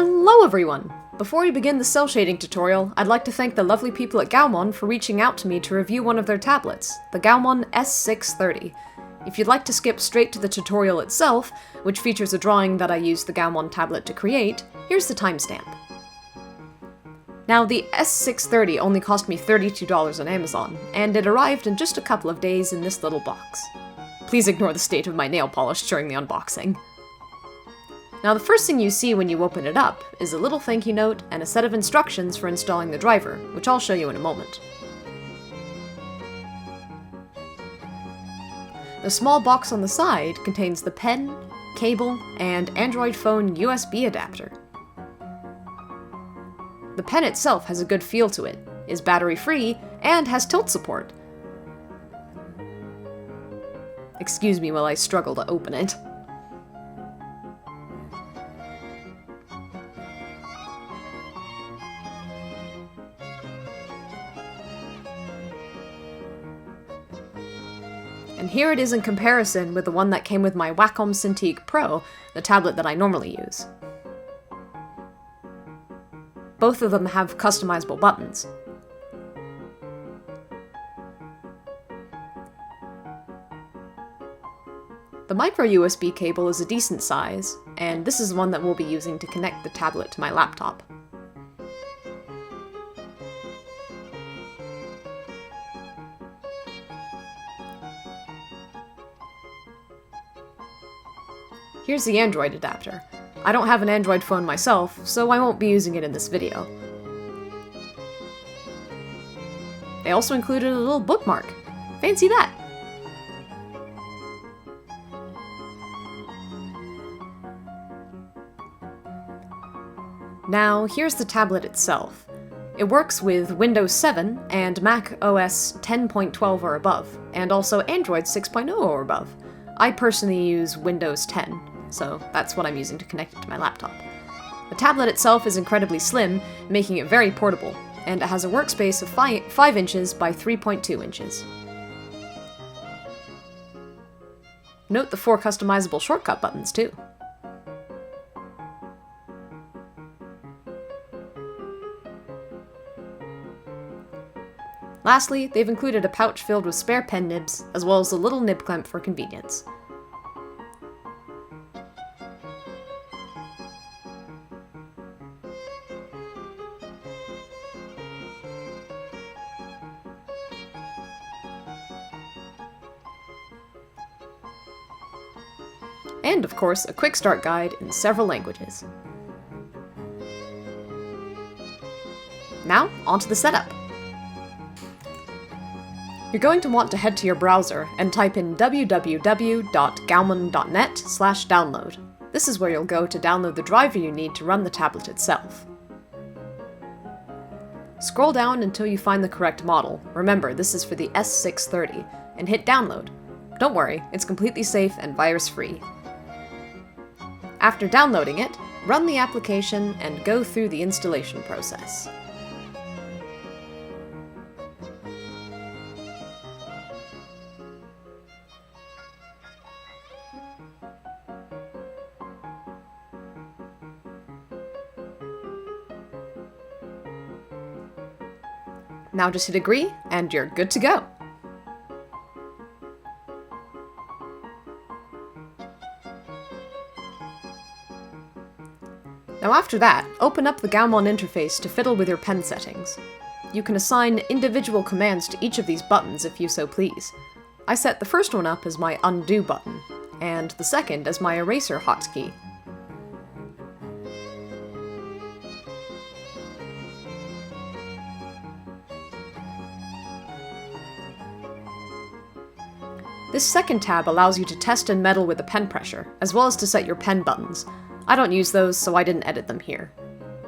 Hello everyone! Before we begin the cell shading tutorial, I'd like to thank the lovely people at Gaomon for reaching out to me to review one of their tablets, the Gaomon S630. If you'd like to skip straight to the tutorial itself, which features a drawing that I used the Gaomon tablet to create, here's the timestamp. Now, the S630 only cost me $32 on Amazon, and it arrived in just a couple of days in this little box. Please ignore the state of my nail polish during the unboxing. Now, the first thing you see when you open it up is a little thank you note and a set of instructions for installing the driver, which I'll show you in a moment. The small box on the side contains the pen, cable, and Android phone USB adapter. The pen itself has a good feel to it, is battery-free, and has tilt support. Excuse me while I struggle to open it. And here it is in comparison with the one that came with my Wacom Cintiq Pro, the tablet that I normally use. Both of them have customizable buttons. The micro USB cable is a decent size, and this is the one that we'll be using to connect the tablet to my laptop. Here's the Android adapter. I don't have an Android phone myself, so I won't be using it in this video. They also included a little bookmark. Fancy that! Now, here's the tablet itself. It works with Windows 7 and Mac OS 10.12 or above, and also Android 6.0 or above. I personally use Windows 10. So that's what I'm using to connect it to my laptop. The tablet itself is incredibly slim, making it very portable, and it has a workspace of 5 inches by 3.2 inches. Note the 4 customizable shortcut buttons too. Lastly, they've included a pouch filled with spare pen nibs, as well as a little nib clamp for convenience. And, of course, a quick start guide in several languages. Now, onto the setup. You're going to want to head to your browser and type in www.gaomon.net/download. This is where you'll go to download the driver you need to run the tablet itself. Scroll down until you find the correct model. Remember, this is for the S630, and hit download. Don't worry, it's completely safe and virus-free. After downloading it, run the application and go through the installation process. Now just hit agree, and you're good to go! Now after that, open up the Gaomon interface to fiddle with your pen settings. You can assign individual commands to each of these buttons if you so please. I set the first one up as my undo button, and the second as my eraser hotkey. This second tab allows you to test and meddle with the pen pressure, as well as to set your pen buttons. I don't use those, so I didn't edit them here.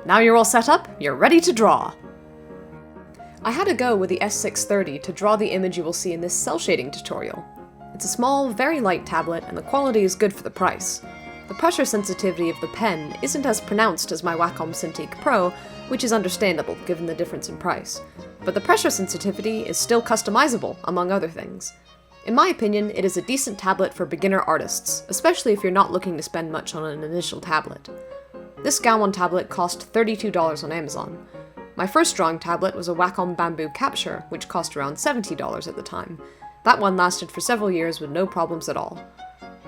Now you're all set up, you're ready to draw! I had a go with the S630 to draw the image you will see in this cell shading tutorial. It's a small, very light tablet, and the quality is good for the price. The pressure sensitivity of the pen isn't as pronounced as my Wacom Cintiq Pro, which is understandable given the difference in price. But the pressure sensitivity is still customizable, among other things. In my opinion, it is a decent tablet for beginner artists, especially if you're not looking to spend much on an initial tablet. This Gaomon tablet cost $32 on Amazon. My first drawing tablet was a Wacom Bamboo Capture, which cost around $70 at the time. That one lasted for several years with no problems at all.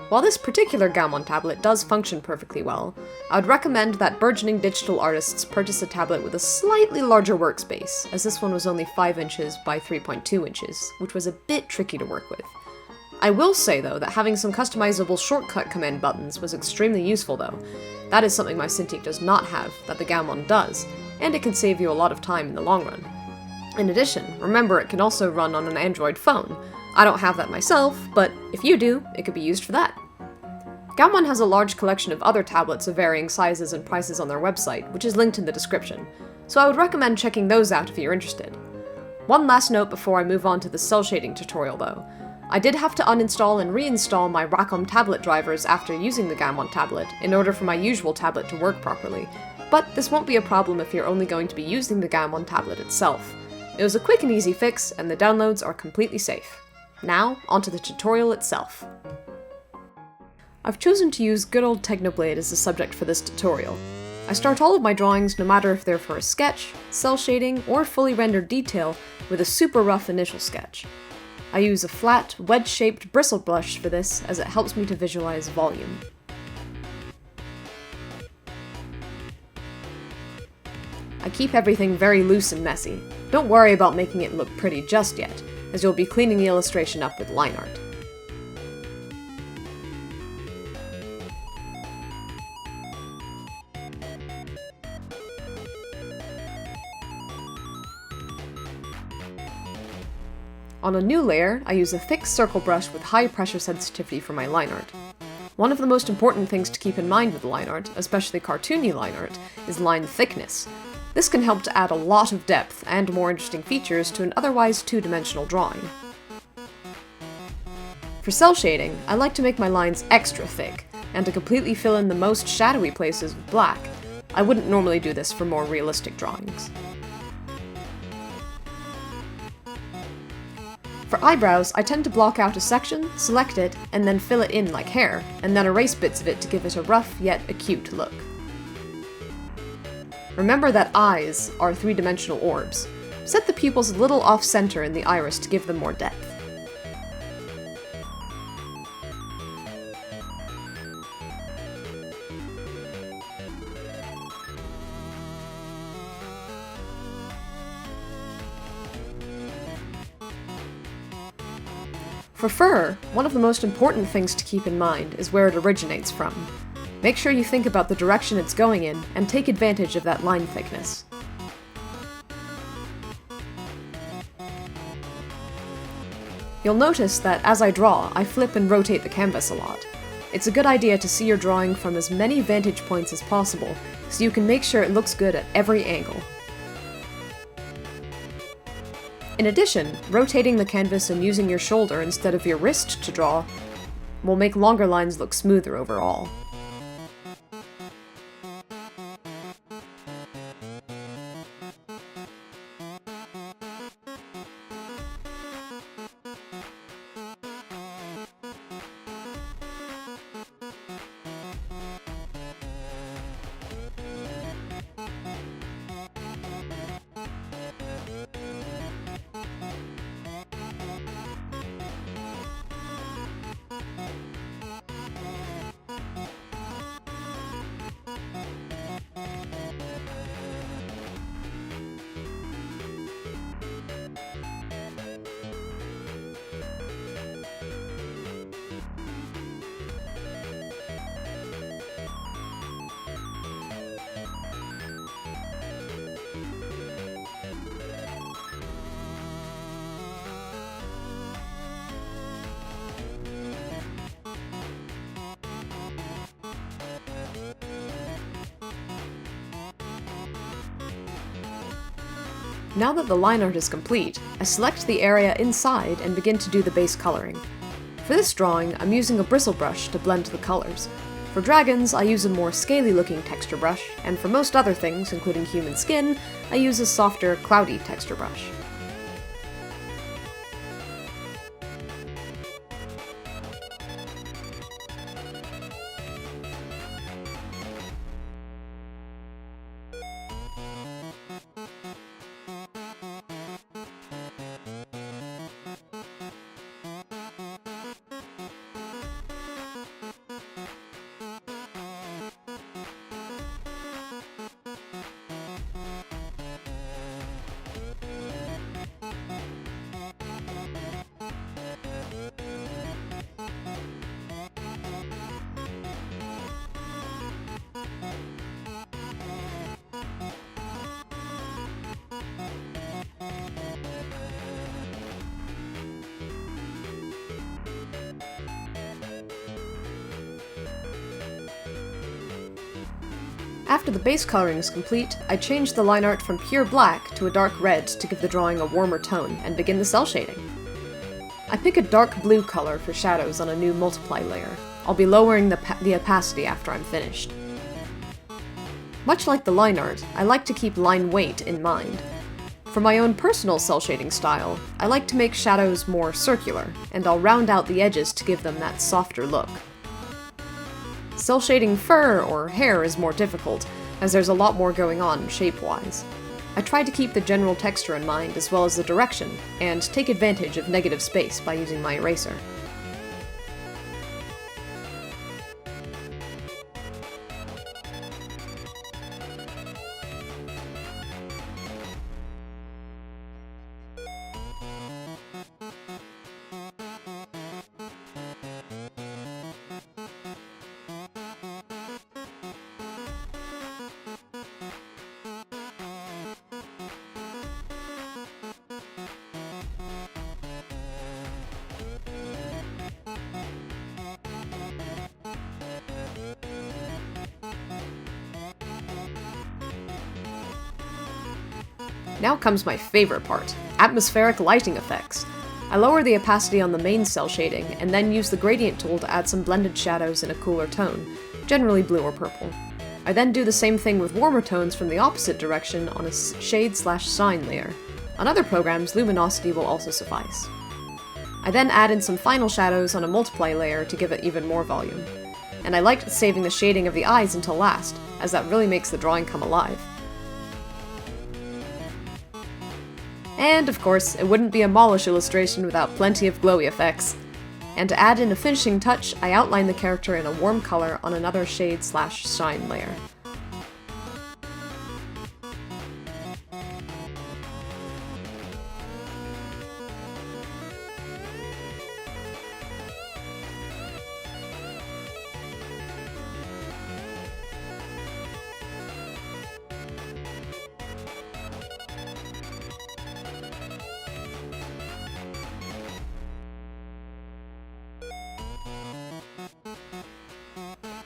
While this particular Gaomon tablet does function perfectly well, I would recommend that burgeoning digital artists purchase a tablet with a slightly larger workspace, as this one was only 5 inches by 3.2 inches, which was a bit tricky to work with. I will say though that having some customizable shortcut command buttons was extremely useful though. That is something my Cintiq does not have, that the Gaomon does, and it can save you a lot of time in the long run. In addition, remember it can also run on an Android phone. I don't have that myself, but if you do, it could be used for that. Gaomon has a large collection of other tablets of varying sizes and prices on their website, which is linked in the description, so I would recommend checking those out if you're interested. One last note before I move on to the cell shading tutorial though. I did have to uninstall and reinstall my Wacom tablet drivers after using the Gaomon tablet in order for my usual tablet to work properly, but this won't be a problem if you're only going to be using the Gaomon tablet itself. It was a quick and easy fix, and the downloads are completely safe. Now, onto the tutorial itself. I've chosen to use good old Technoblade as the subject for this tutorial. I start all of my drawings, no matter if they're for a sketch, cell shading, or fully rendered detail, with a super rough initial sketch. I use a flat, wedge-shaped bristle brush for this, as it helps me to visualize volume. I keep everything very loose and messy. Don't worry about making it look pretty just yet, as you'll be cleaning the illustration up with line art. On a new layer, I use a thick circle brush with high pressure sensitivity for my line art. One of the most important things to keep in mind with line art, especially cartoony line art, is line thickness. This can help to add a lot of depth and more interesting features to an otherwise two-dimensional drawing. For cell shading, I like to make my lines extra thick, and to completely fill in the most shadowy places with black. I wouldn't normally do this for more realistic drawings. For eyebrows, I tend to block out a section, select it, and then fill it in like hair, and then erase bits of it to give it a rough yet acute look. Remember that eyes are three-dimensional orbs. Set the pupils a little off-center in the iris to give them more depth. For fur, one of the most important things to keep in mind is where it originates from. Make sure you think about the direction it's going in, and take advantage of that line thickness. You'll notice that as I draw, I flip and rotate the canvas a lot. It's a good idea to see your drawing from as many vantage points as possible, so you can make sure it looks good at every angle. In addition, rotating the canvas and using your shoulder instead of your wrist to draw will make longer lines look smoother overall. Now that the line art is complete, I select the area inside and begin to do the base coloring. For this drawing, I'm using a bristle brush to blend the colors. For dragons, I use a more scaly looking texture brush, and for most other things, including human skin, I use a softer, cloudy texture brush. After the base coloring is complete, I change the line art from pure black to a dark red to give the drawing a warmer tone and begin the cell shading. I pick a dark blue color for shadows on a new multiply layer. I'll be lowering the opacity after I'm finished. Much like the line art, I like to keep line weight in mind. For my own personal cell shading style, I like to make shadows more circular, and I'll round out the edges to give them that softer look. Cell shading fur or hair is more difficult, as there's a lot more going on shape-wise. I try to keep the general texture in mind as well as the direction, and take advantage of negative space by using my eraser. Now comes my favorite part, atmospheric lighting effects. I lower the opacity on the main cell shading, and then use the gradient tool to add some blended shadows in a cooler tone, generally blue or purple. I then do the same thing with warmer tones from the opposite direction on a shade/shine layer. On other programs, luminosity will also suffice. I then add in some final shadows on a multiply layer to give it even more volume. And I liked saving the shading of the eyes until last, as that really makes the drawing come alive. And, of course, it wouldn't be a Molish illustration without plenty of glowy effects. And to add in a finishing touch, I outline the character in a warm color on another shade/shine layer.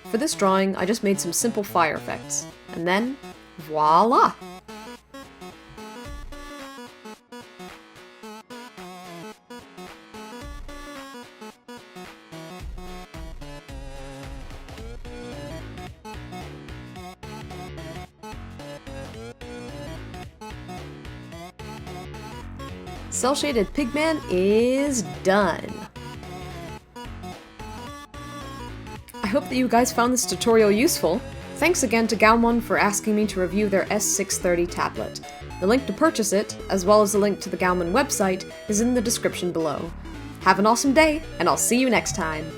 For this drawing, I just made some simple fire effects, and then, voila! Cel-shaded Pigman is done! I hope that you guys found this tutorial useful. Thanks again to Gaomon for asking me to review their S630 tablet. The link to purchase it, as well as the link to the Gaomon website, is in the description below. Have an awesome day, and I'll see you next time!